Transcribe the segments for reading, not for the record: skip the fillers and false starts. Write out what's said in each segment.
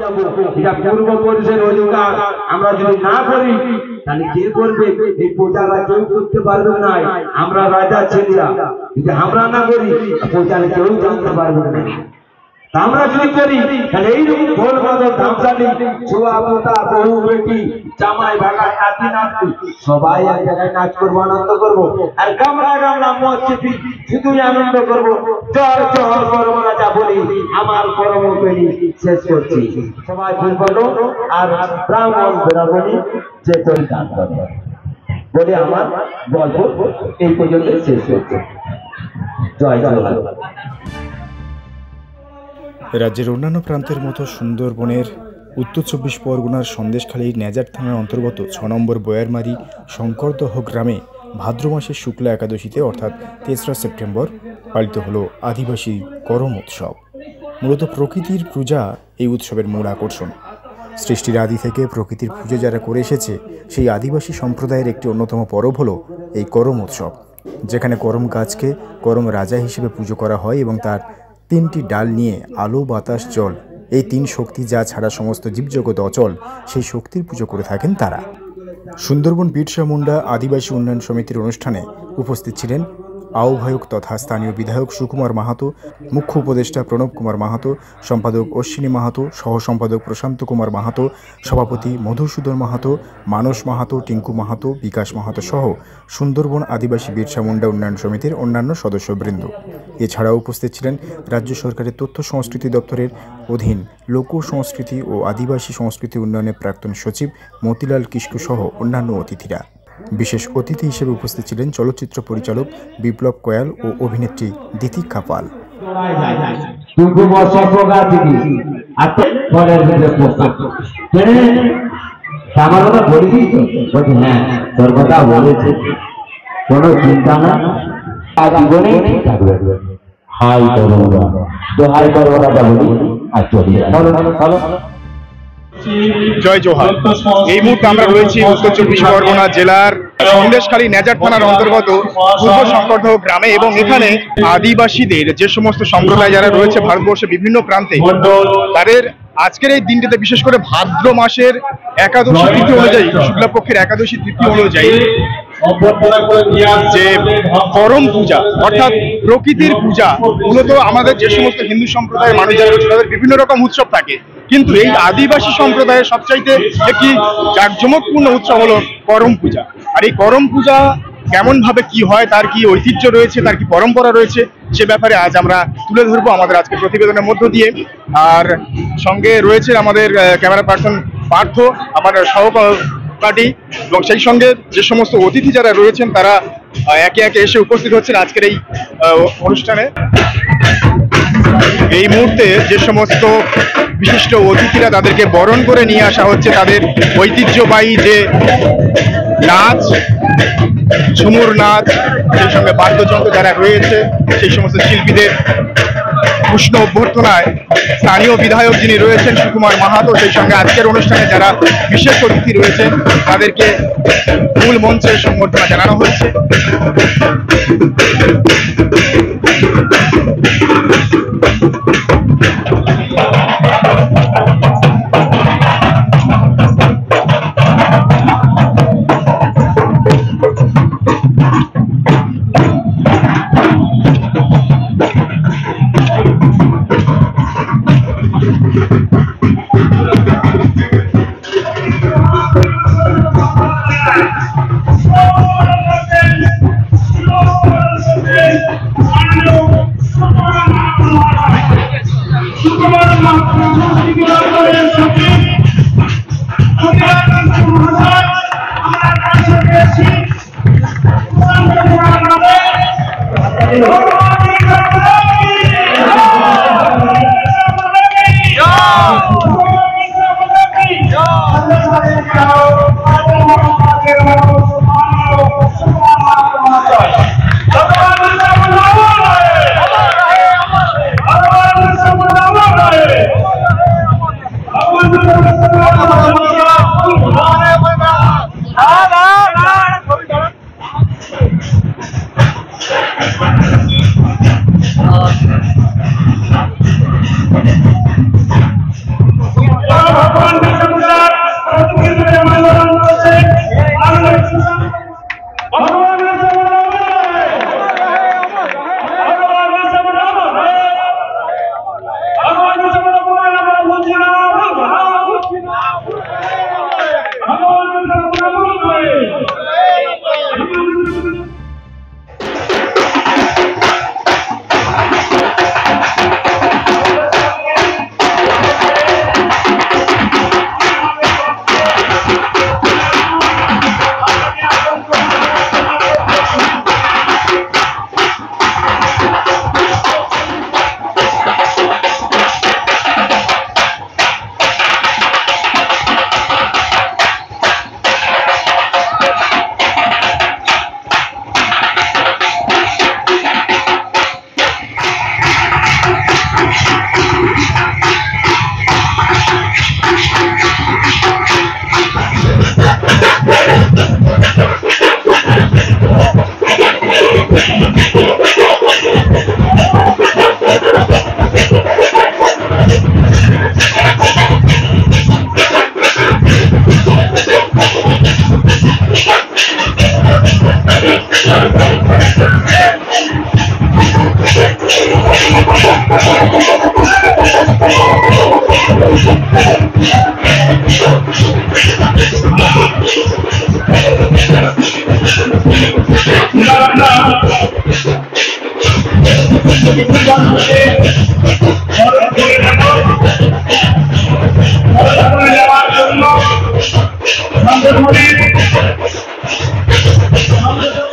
যাব, এটা পূর্বপুরুষের অধিকার। আমরা যদি না করি তাহলে কে করবে? এই প্রজারা কেউ করতে পারবে না। আমরা রাজা ছেলেরা যদি আমরা না করি প্রজারা কেউ জানতে পারবে না। আমরা যদি করি তাহলে এইরকম ঢোল বাদল ধামসালি ছোয়া পোতা বহু বেটি জামাই ভাগায় নাতি নাতি সবাই এক জায়গায় নাচ করবো, আনন্দ করবো, আর গামলা গামলা মদ চেপি শুধুই আনন্দ করবো। জয় জয় করবো না যা বলি আমার কর্ম পেরি শেষ করছি। সবাই ফুল বলো আর ব্রাহ্মণ ব্রাহ্মণী যে তৈরি গান করবে বলে আমার গল্প এই পর্যন্ত শেষ হচ্ছে। জয় জয়। রাজ্যের অন্যান্য প্রান্তের মতো সুন্দরবনের উত্তর ২৪ পরগনার সন্দেশখালীর নেজার থানার অন্তর্গত ৬ নম্বর বয়ারমারি শঙ্করদহ গ্রামে ভাদ্র মাসের শুক্লা একাদশীতে অর্থাৎ ৩রা সেপ্টেম্বর পালিত হল আদিবাসী করম উৎসব। মূলত প্রকৃতির পূজা এই উৎসবের মূল আকর্ষণ। সৃষ্টির আদি থেকে প্রকৃতির পুজো যারা করে এসেছে সেই আদিবাসী সম্প্রদায়ের একটি অন্যতম পরব হল এই করম উৎসব, যেখানে করম গাছকে করম রাজা হিসেবে পুজো করা হয় এবং তার ৩টি ডাল নিয়ে আলো বাতাস জল এই ৩ শক্তি যা ছাড়া সমস্ত জীবজগৎ অচল সেই শক্তির পুজো করে থাকেন তারা। সুন্দরবন বিরসা মুন্ডা আদিবাসী উন্নয়ন সমিতির অনুষ্ঠানে উপস্থিত ছিলেন আহ্বায়ক তথা স্থানীয় বিধায়ক সুকুমার মাহাতো, মুখ্য উপদেষ্টা প্রণব কুমার মাহাতো, সম্পাদক অশ্বিনী মাহাতো, সহ সম্পাদক প্রশান্ত কুমার মাহাতো, সভাপতি মধুসূদন মাহাতো, মানস মাহাতো, টিঙ্কু মাহাতো, বিকাশ মাহাতো সহ সুন্দরবন আদিবাসী বিরসা মুন্ডা উন্নয়ন সমিতির অন্যান্য সদস্যবৃন্দ। এছাড়াও উপস্থিত ছিলেন রাজ্য সরকারের তথ্য সংস্কৃতি দপ্তরের অধীন লোক সংস্কৃতি ও আদিবাসী সংস্কৃতি উন্নয়নের প্রাক্তন সচিব মতিলাল কিস্কু সহ অন্যান্য অতিথিরা। বিশেষ অতিথি হিসেবে উপস্থিত ছিলেন চলচ্চিত্র পরিচালক বিপ্লব কয়াল ও অভিনেত্রী দিতিকা পাল। কোনো চিন্তা না, জীবনেই ঠিক থাকবে। হাই করবো দোহাই করবো রাজা বলি আর চলি। জয় জোহার। এই মুহূর্তে আমরা রয়েছি উত্তর ২৪ পরগনা জেলার সন্দেশখালী নেজার থানার অন্তর্গত পূর্ব শঙ্করদহ গ্রামে, এবং এখানে আদিবাসীদের যে সমস্ত সম্প্রদায় যারা রয়েছে ভারতবর্ষের বিভিন্ন প্রান্তে, তাদের আজকের এই দিনটিতে বিশেষ করে ভাদ্র মাসের একাদশী তিথি অনুযায়ী, শুক্লাপক্ষের একাদশী তিথি অনুযায়ী যে করম পূজা অর্থাৎ প্রকৃতির পূজা, মূলত আমাদের যে সমস্ত হিন্দু সম্প্রদায়ের মানুষ যারা রয়েছে তাদের বিভিন্ন রকম উৎসব থাকে, কিন্তু এই আদিবাসী সম্প্রদায়ের সবচাইতে একটি জাঁকজমকপূর্ণ উৎসব হলো করম পূজা। আর এই করম পূজা কেমন ভাবে কি হয়, তার কি ঐতিহ্য রয়েছে, তার কি পরম্পরা রয়েছে, সে ব্যাপারে আজ আমরা তুলে ধরবো আমাদের আজকের প্রতিবেদনের মধ্য দিয়ে। আর সঙ্গে রয়েছে আমাদের ক্যামেরা পার্সন পার্থ, আমার সহপাঠী, এবং সেই সঙ্গে যে সমস্ত অতিথি যারা রয়েছেন তারা একে একে এসে উপস্থিত হচ্ছেন আজকের এই অনুষ্ঠানে। এই মুহূর্তে যে সমস্ত বিশিষ্ট অতিথিরা তাদেরকে বরণ করে নিয়ে আসা হচ্ছে, তাদের ঐতিহ্যবাহী যে নাচ, ঝুমুর নাচ, সেই সঙ্গে বাদ্যযন্ত্র যারা রয়েছে সেই সমস্ত শিল্পীদের উষ্ণ অভ্যর্থনায় স্থানীয় বিধায়ক যিনি রয়েছেন সুকুমার মাহাতো, সেই সঙ্গে আজকের অনুষ্ঠানে যারা বিশেষ অতিথি রয়েছেন তাদেরকে মূল মঞ্চে সম্বর্ধনা জানানো হচ্ছে।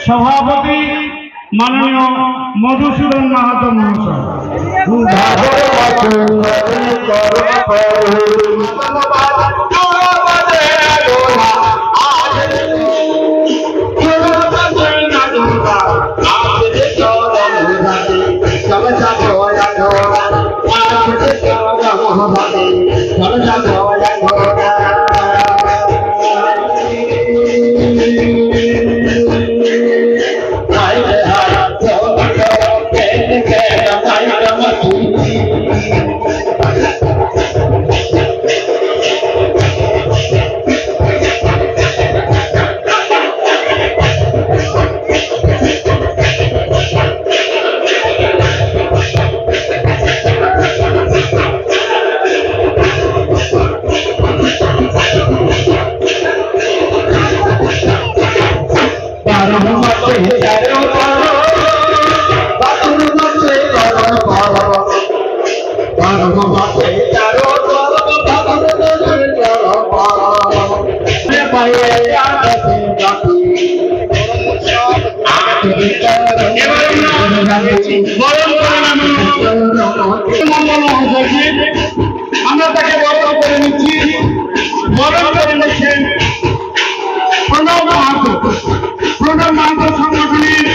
সভাপতি মাননীয় মধুসূদন মাহাতো আমরা তাকে বরণ করে নিচ্ছি। বরণ করে নিচ্ছেন প্রণব মাহাতো। প্রণব মাহাতো সংগঠনের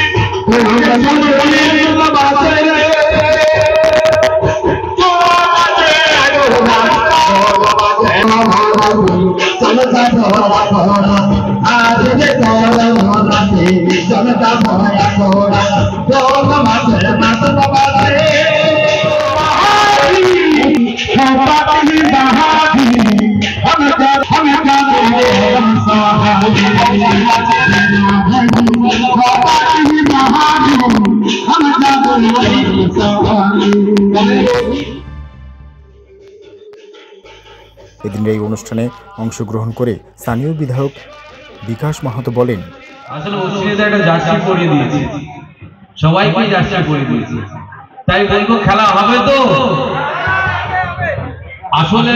এদিনের এই অনুষ্ঠানে অংশগ্রহণ করে স্থানীয় বিধায়ক বিকাশ মাহাতো বলেন, আসলে অশ্বিনীতে একটা জার্সি পরিয়ে দিয়েছে, সবাইকে জার্সি পরিয়ে দিয়েছে, তাই বলবো খেলা হবে তো। আসলে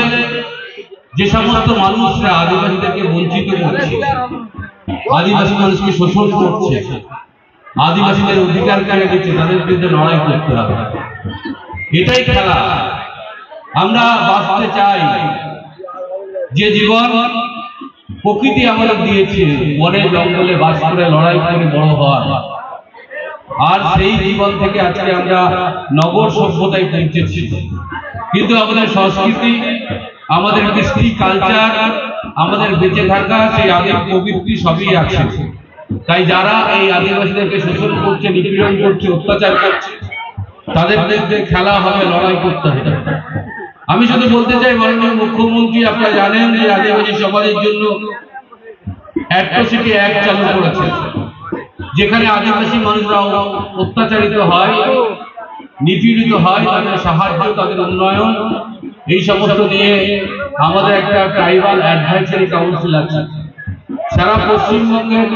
যে সমস্ত মানুষরা আদিবাসীদেরকে বঞ্চিত করছে, আদিবাসী মানুষকে শোষণ করছে, আদিবাসীদের অধিকার কেড়ে দিচ্ছে, তাদের বিরুদ্ধে লড়াই করতে হবে। এটাই খেলা। আমরা বাঁচতে চাই যে জীবন প্রকৃতি আমাদের দিয়েছে, বনে জঙ্গলে বাস করে লড়াই করে বড় হওয়ার, আর সেই জীবন থেকে আজকে আমরা নগর সভ্যতায় পৌঁছেছি। কিন্তু আমাদের সংস্কৃতি, আমাদের কৃষ্টি কালচার, আমাদের বেঁচে থাকা সেই আদিম প্রবৃত্তি সবই আছে। তাই যারা এই আদিবাসীদেরকে শোষণ করছে, নিপীড়ন করছে, অত্যাচার করছে, তাদের বিরুদ্ধে খেলা হবে, লড়াই করতে হবে। আমি শুধু বলতে চাই, মাননীয় মুখ্যমন্ত্রী আপনারা জানেন যে আদিবাসী সমাজের জন্য অ্যাট্রোসিটি অ্যাক্ট চালু করেছে, যেখানে আদিবাসী মানুষরা অত্যাচারিত হয়, নিপীড়িত হয়, তাদের সাহায্য, তাদের উন্নয়ন, এই সমস্ত নিয়ে আমাদের একটা ট্রাইবাল অ্যাডভাইসারি কাউন্সিল আছে। সারা পশ্চিমবঙ্গের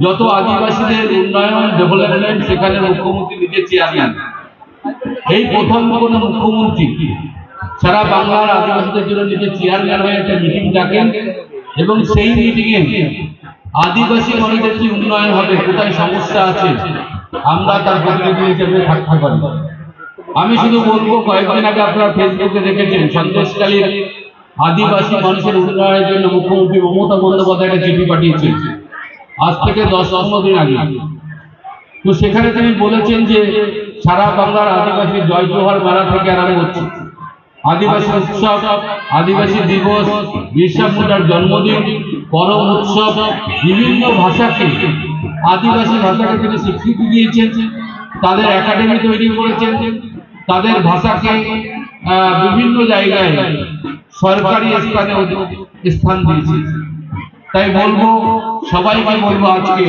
যত আদিবাসীদের উন্নয়ন, ডেভেলপমেন্ট, সেখানে মুখ্যমন্ত্রী নিজে চেয়ারম্যান। এই প্রথম কোন মুখ্যমন্ত্রী সারা বাংলার আদিবাসীদের জন্য নিজে চেয়ারম্যান হয়ে একটা মিটিং ডাকেন, এবং সেই মিটিংয়ে আদিবাসী মানুষদের কি উন্নয়ন হবে, কোথায় সমস্যা আছে, আমরা তার প্রতিনিধি হিসেবে থাকতে পারি। আমি শুধু বলবো, কয়েকদিন আগে আপনারা ফেসবুকে দেখেছেন, সন্দেশখালীর আদিবাসী মানুষের উন্নয়নের জন্য মুখ্যমন্ত্রী মমতা বন্দ্যোপাধ্যায় একটা চিঠি পাঠিয়েছেন, আজ থেকে 10-15 দিন আগে। তো সেখানে তিনি বলেছেন যে সারা বাংলার আদিবাসী জয় জোহার মেলা থেকে আরম্ভ হচ্ছে, আদিবাসী উৎসব, আদিবাসী দিবস, বিরসা মুন্ডার জন্মদিন, করম উৎসব, বিভিন্ন ভাষাকে, আদিবাসী ভাষাকে তিনি স্বীকৃতি দিয়েছেন, তাদের একাডেমি তৈরি করেছেন, তাদের ভাষাকে বিভিন্ন জায়গায় সরকারি স্থানে স্থান দিয়েছে। তাই বলবো, সবাইকে বলবো আজকে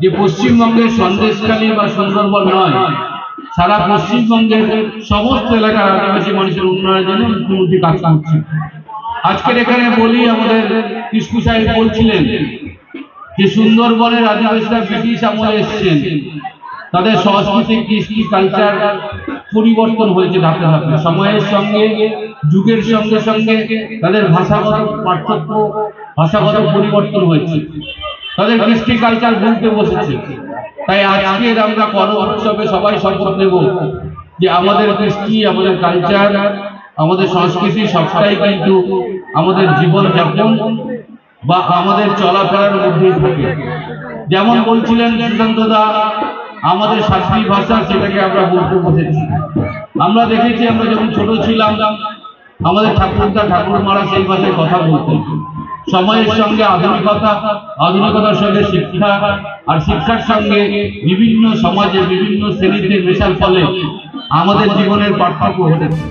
যে পশ্চিমবঙ্গের সন্দেশখালী বা সুন্দরবন নয়, সারা পশ্চিমবঙ্গের সমস্ত এলাকার আদিবাসী মানুষের উন্নয়নের জন্য মুখ্যমন্ত্রী কাজ করছে। আজকের এখানে বলি, আমাদের কৃষ্ণ সাহেব বলছিলেন যে সুন্দরবনের আদিবাসীরা ব্রিটিশ আমলে এসেছেন, তাদের সংস্কৃতি কৃষ্টি কালচার পরিবর্তন হয়েছে ধাপে ধাপে, সময়ের সঙ্গে যুগের সঙ্গে সঙ্গে তাদের ভাষাগত পার্থক্য, ভাষাগত পরিবর্তন হয়েছে, তাদের কৃষ্টি কালচার ভুলতে বসেছে। তাই আজকে আমরা করম উৎসবে সবাই শপথ নেব যে আমাদের কৃষ্টি, আমাদের কালচার, আমাদের সংস্কৃতি সবটাই কিন্তু আমাদের জীবনযাপন বা আমাদের চলাফেরার মধ্যেই থাকে। যেমন বলছিলেন সুশান্ত দা, আমাদের শাস্ত্রীয় ভাষা, সেটাকে আমরা বলতে বসেছি। আমরা দেখেছি, আমরা যখন ছোট ছিলাম আমাদের ঠাকুরদা ঠাকুরমারা সেই ভাষায় কথা বলতেন। সময়ের সঙ্গে আধুনিকতা, আধুনিকতার সঙ্গে শিক্ষা, আর শিক্ষার সঙ্গে বিভিন্ন সমাজে বিভিন্ন শ্রেণীতে মেশার ফলে আমাদের জীবনের পার্থক্য ঘটেছে।